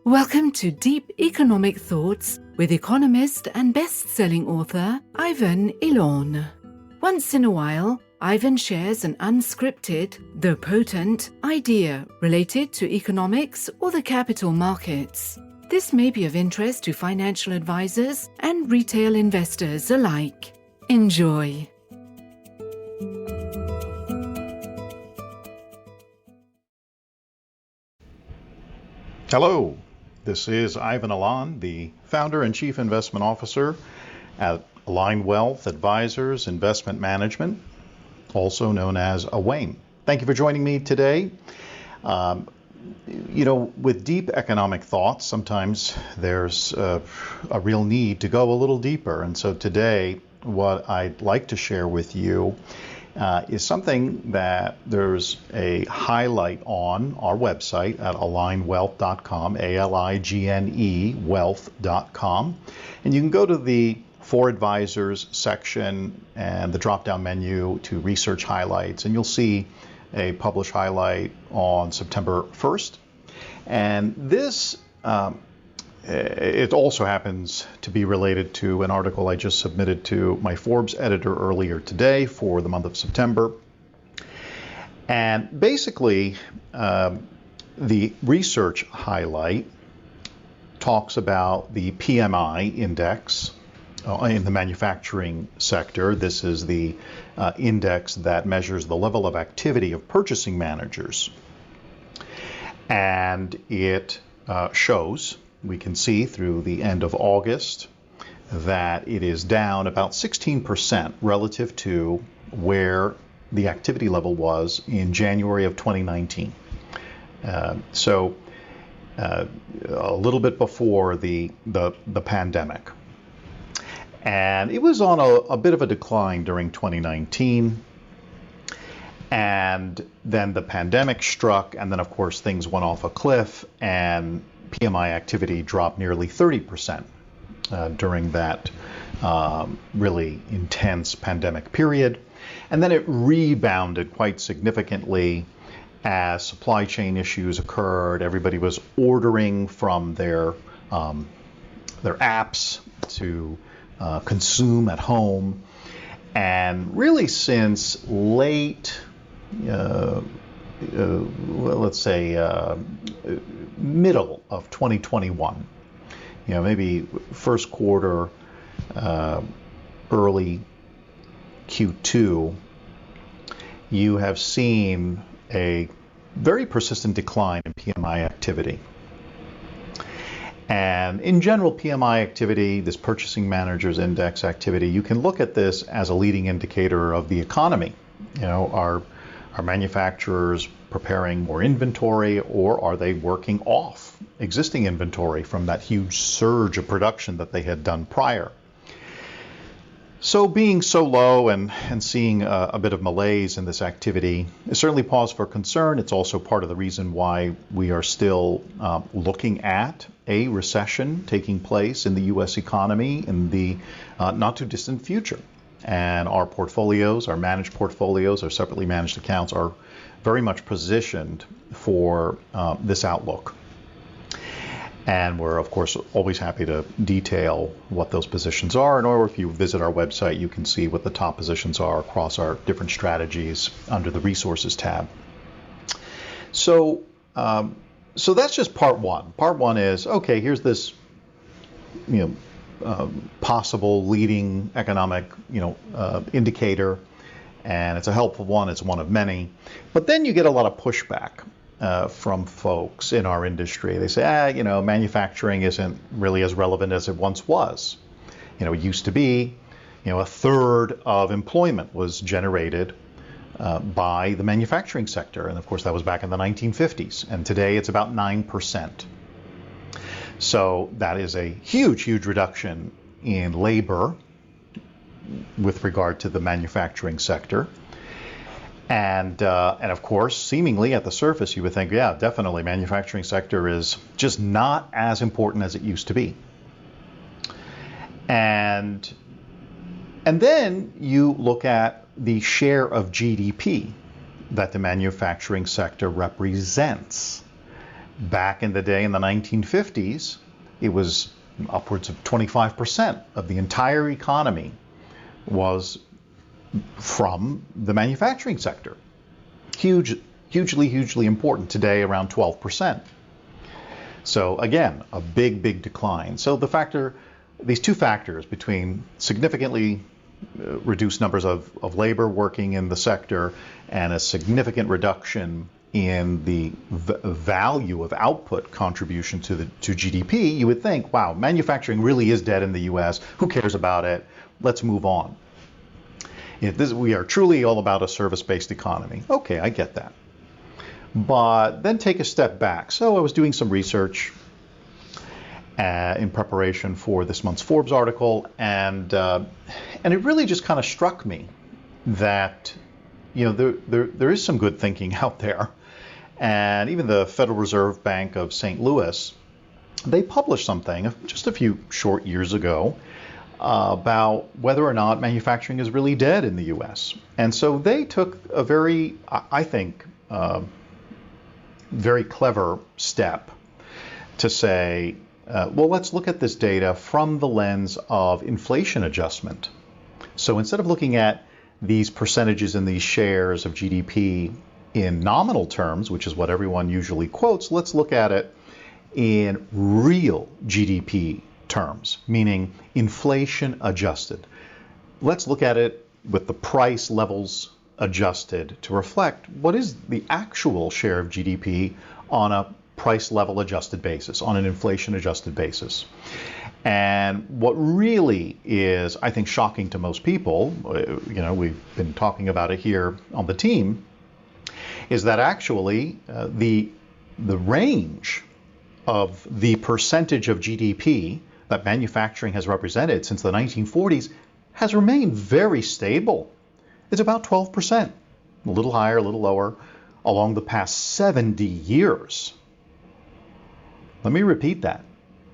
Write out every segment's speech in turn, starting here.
Welcome to Deep Economic Thoughts with economist and best-selling author Ivan Illan. Once in a while, Ivan shares an unscripted, though potent, idea related to economics or the capital markets. This may be of interest to financial advisors and retail investors alike. Enjoy. Hello, this is Ivan Illan, the founder and chief investment officer at Aligne Wealth Advisors Investment Management, also known as AWAIM. Thank you for joining me today. With deep economic thoughts, sometimes there's a real need to go a little deeper. And so today, what I'd like to share with you is something that there's a highlight on our website at alignwealth.com, A-L-I-G-N-E, wealth.com. And you can go to the For Advisors section and the drop-down menu to research highlights, and you'll see a published highlight on September 1st. And this it also happens to be related to an article I just submitted to my Forbes editor earlier today for the month of September. And basically, the research highlight talks about the PMI index in the manufacturing sector. This is the index that measures the level of activity of purchasing managers. And it shows, we can see through the end of August, that it is down about 16% relative to where the activity level was in January of 2019. So a little bit before the pandemic. And it was on a bit of a decline during 2019. And then the pandemic struck, and then of course things went off a cliff, and PMI activity dropped nearly 30% during that really intense pandemic period. And then it rebounded quite significantly as supply chain issues occurred. Everybody was ordering from their apps to consume at home. And really since late, let's say, middle of 2021, maybe first quarter, early Q2, you have seen a very persistent decline in PMI activity. And in general, PMI activity, this purchasing managers index activity, you can look at this as a leading indicator of the economy. Are manufacturers preparing more inventory, or are they working off existing inventory from that huge surge of production that they had done prior? So being so low and seeing a bit of malaise in this activity is certainly cause for concern. It's also part of the reason why we are still looking at a recession taking place in the U.S. economy in the not too distant future. And our portfolios, our managed portfolios, our separately managed accounts are very much positioned for this outlook. And we're, of course, always happy to detail what those positions are. Or if you visit our website, you can see what the top positions are across our different strategies under the Resources tab. So that's just part one. Part one is, okay, here's this, possible leading economic, indicator, and it's a helpful one. It's one of many. But then you get a lot of pushback from folks in our industry. They say, manufacturing isn't really as relevant as it once was. It used to be, a third of employment was generated by the manufacturing sector. And of course, that was back in the 1950s. And today it's about 9%. So that is a huge, huge reduction in labor with regard to the manufacturing sector. And of course, seemingly at the surface, you would think, yeah, definitely manufacturing sector is just not as important as it used to be. And then you look at the share of GDP that the manufacturing sector represents. Back in the day in the 1950s, it was upwards of 25% of the entire economy was from the manufacturing sector. Hugely important. Today, around 12%. So again, a big decline. So these two factors between significantly reduced numbers of labor working in the sector and a significant reduction in the value of output contribution to GDP, you would think, wow, manufacturing really is dead in the US. Who cares about it? Let's move on. We are truly all about a service-based economy. Okay, I get that. But then take a step back. So I was doing some research in preparation for this month's Forbes article, and it really just kind of struck me that there is some good thinking out there. And even the Federal Reserve Bank of St. Louis, they published something just a few short years ago about whether or not manufacturing is really dead in the US. And so they took a very, I think, very clever step to say, well, let's look at this data from the lens of inflation adjustment. So instead of looking at these percentages and these shares of GDP in nominal terms, which is what everyone usually quotes, let's look at it in real GDP terms, meaning inflation adjusted. Let's look at it with the price levels adjusted to reflect what is the actual share of GDP on a price level adjusted basis, on an inflation adjusted basis. And what really is, I think, shocking to most people, we've been talking about it here on the team, is that actually the range of the percentage of GDP that manufacturing has represented since the 1940s has remained very stable. It's about 12%, a little higher, a little lower, along the past 70 years. Let me repeat that.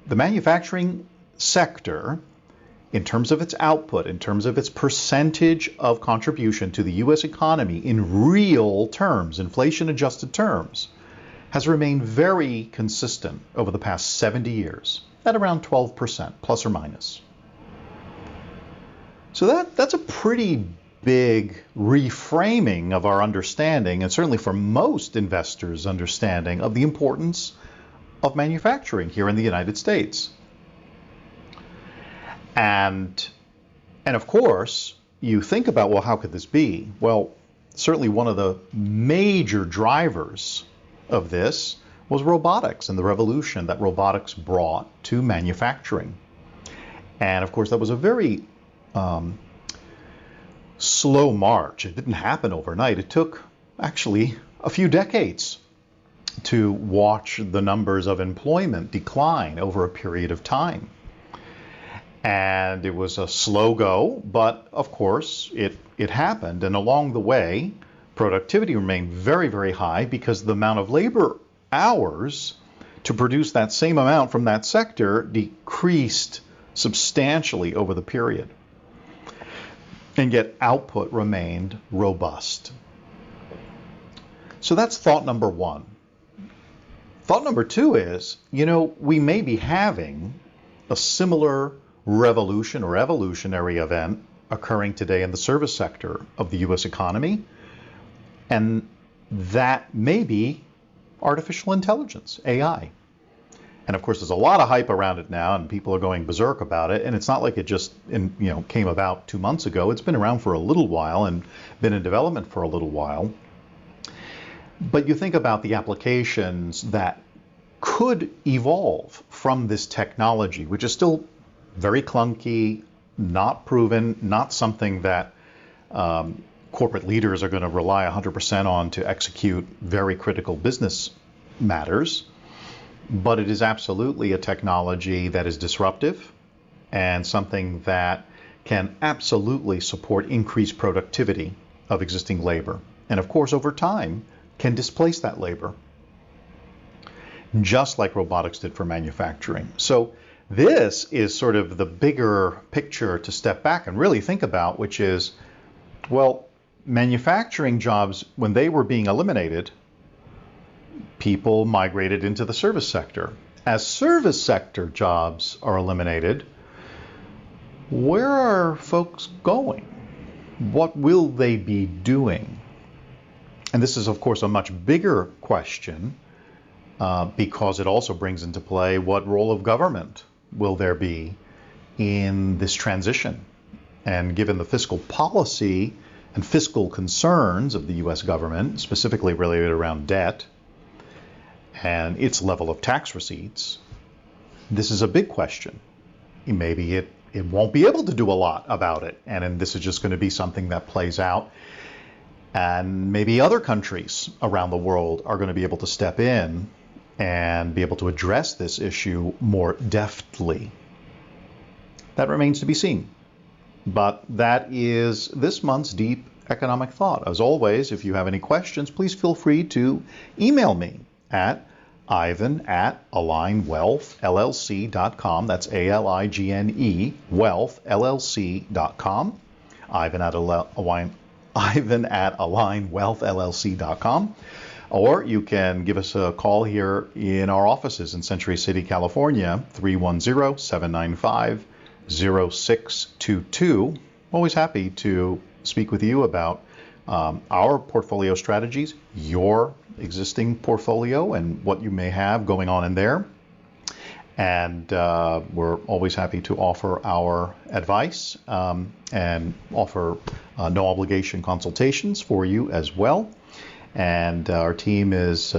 The manufacturing sector, in terms of its output, in terms of its percentage of contribution to the US economy in real terms, inflation-adjusted terms, has remained very consistent over the past 70 years at around 12%, plus or minus. So that's a pretty big reframing of our understanding, and certainly for most investors' understanding of the importance of manufacturing here in the United States. And of course, you think about, well, how could this be? Well, certainly one of the major drivers of this was robotics and the revolution that robotics brought to manufacturing. And of course, that was a very slow march. It didn't happen overnight. It took actually a few decades to watch the numbers of employment decline over a period of time. And it was a slow go, but of course it happened. And along the way, productivity remained very, very high because the amount of labor hours to produce that same amount from that sector decreased substantially over the period. And yet output remained robust. So that's thought number one. Thought number two is, we may be having a similar revolution or evolutionary event occurring today in the service sector of the US economy, and that may be artificial intelligence, AI. And of course, there's a lot of hype around it now, and people are going berserk about it. And it's not like it just came about 2 months ago. It's been around for a little while and been in development for a little while. But you think about the applications that could evolve from this technology, which is still very clunky, not proven, not something that corporate leaders are going to rely 100% on to execute very critical business matters. But it is absolutely a technology that is disruptive and something that can absolutely support increased productivity of existing labor. And of course, over time, can displace that labor, just like robotics did for manufacturing. So this is sort of the bigger picture to step back and really think about, which is, well, manufacturing jobs, when they were being eliminated, people migrated into the service sector. As service sector jobs are eliminated, where are folks going? What will they be doing? And this is, of course, a much bigger question because it also brings into play what role of government will there be in this transition. And given the fiscal policy and fiscal concerns of the U.S. government, specifically related around debt and its level of tax receipts, this is a big question. Maybe it won't be able to do a lot about it, and this is just going to be something that plays out. And maybe other countries around the world are going to be able to step in and be able to address this issue more deftly. That remains to be seen. But that is this month's Deep Economic Thought. As always, if you have any questions, please feel free to email me at ivan@alignwealthllc.com. That's ALIGNE, wealthllc.com. Ivan@alignwealthllc.com. Or you can give us a call here in our offices in Century City, California, 310-795-0622. Always happy to speak with you about our portfolio strategies, your existing portfolio, and what you may have going on in there. And we're always happy to offer our advice and offer no obligation consultations for you as well. And our team is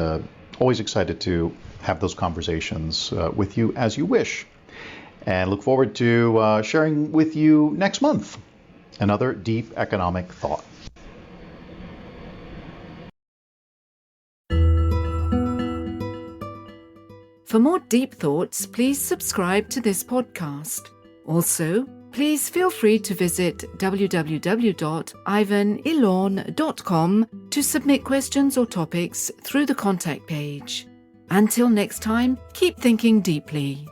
always excited to have those conversations with you as you wish. And look forward to sharing with you next month another Deep Economic Thought. For more deep thoughts, please subscribe to this podcast. Also, please feel free to visit www.ivanillan.com to submit questions or topics through the contact page. Until next time, keep thinking deeply.